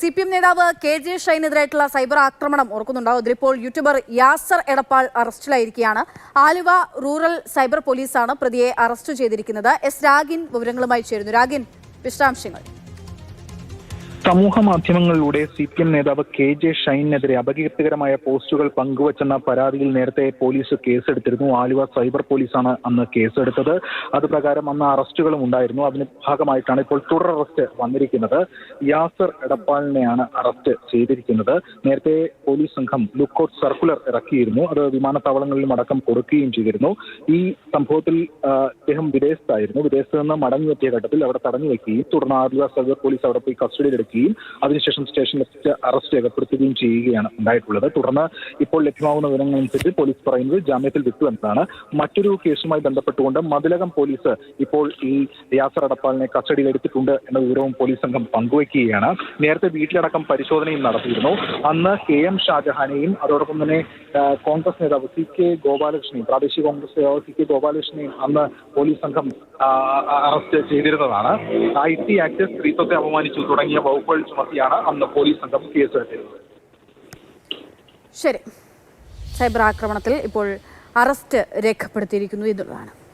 CPM നേതാവ് KJ ഷൈനെതിരായിട്ടുള്ള cyber ആക്രമണം ഓർക്കുന്നുണ്ടാവും. ഇതിലിപ്പോൾ യൂട്യൂബർ യാസർ എടപ്പാൾ അറസ്റ്റിലായിരിക്കുകയാണ്. ആലുവ റൂറൽ സൈബർ പോലീസാണ് പ്രതിയെ അറസ്റ്റ് ചെയ്തിരിക്കുന്നത്. എസ് രാഗിൻ വിവരങ്ങളുമായി ചേരുന്നു. രാഗിൻ, വിശദാംശങ്ങൾ. സമൂഹ മാധ്യമങ്ങളിലൂടെ CPM നേതാവ് KJ ഷൈനെതിരെ അപകീർത്തികരമായ പോസ്റ്റുകൾ പങ്കുവച്ചെന്ന പരാതിയിൽ നേരത്തെ പോലീസ് കേസെടുത്തിരുന്നു. ആലുവ സൈബർ പോലീസാണ് അന്ന് കേസെടുത്തത്. അത് പ്രകാരം അന്ന് അറസ്റ്റുകളും ഉണ്ടായിരുന്നു. അതിന് ഭാഗമായിട്ടാണ് ഇപ്പോൾ തുടർ അറസ്റ്റ് വന്നിരിക്കുന്നത്. യാസർ എടപ്പാളിനെയാണ് അറസ്റ്റ് ചെയ്തിരിക്കുന്നത്. നേരത്തെ പോലീസ് സംഘം ലുക്കൌട്ട് സർക്കുലർ ഇറക്കിയിരുന്നു. അത് വിമാനത്താവളങ്ങളിലും അടക്കം കൊടുക്കുകയും ചെയ്തിരുന്നു. ഈ സംഭവത്തിൽ അദ്ദേഹം വിദേശത്തായിരുന്നു. വിദേശത്ത് നിന്ന് മടങ്ങിയെത്തിയ ഘട്ടത്തിൽ അവിടെ തടഞ്ഞു വെക്കുകയും തുടർന്ന് ആലുവ സൈബർ പോലീസ് അവിടെ പോയി കസ്റ്റഡിയിലെടുക്കുകയും അതിനുശേഷം സ്റ്റേഷനിലെത്തിച്ച് അറസ്റ്റ് രേഖപ്പെടുത്തുകയും ചെയ്യുകയാണ് ഉണ്ടായിട്ടുള്ളത്. തുടർന്ന് ഇപ്പോൾ ലഭ്യമാകുന്ന വിവരങ്ങളനുസരിച്ച് പോലീസ് പറയുന്നത് ജാമ്യത്തിൽ വിട്ടു എന്നതാണ്. മറ്റൊരു കേസുമായി ബന്ധപ്പെട്ടുകൊണ്ട് മതിലകം പോലീസ് ഇപ്പോൾ ഈ യാസർ എടപ്പാളിനെ കസ്റ്റഡിയിലെടുത്തിട്ടുണ്ട് എന്ന വിവരവും പോലീസ് സംഘം പങ്കുവയ്ക്കുകയാണ്. നേരത്തെ വീട്ടിലടക്കം പരിശോധനയും നടത്തിയിരുന്നു. അന്ന് KM ഷാജഹാനെയും അതോടൊപ്പം തന്നെ കോൺഗ്രസ് നേതാവ് CK ഗോപാലകൃഷ്ണനെയും പ്രാദേശിക കോൺഗ്രസ് നേതാവ് CK ഗോപാലകൃഷ്ണനെയും അന്ന് പോലീസ് സംഘം അറസ്റ്റ് ചെയ്തിരുന്നതാണ്. IT ആക്ട്, സ്ത്രീത്വത്തെ അപമാനിച്ചു തുടങ്ങിയ വകുപ്പുകൾ ചുമത്തിയാണ് അന്ന് പോലീസ് സംഘം കേസെടുത്തിരുന്നത്. ശരി, സൈബർ ആക്രമണത്തിൽ ഇപ്പോൾ അറസ്റ്റ് രേഖപ്പെടുത്തിയിരിക്കുന്നു എന്നുള്ളതാണ്.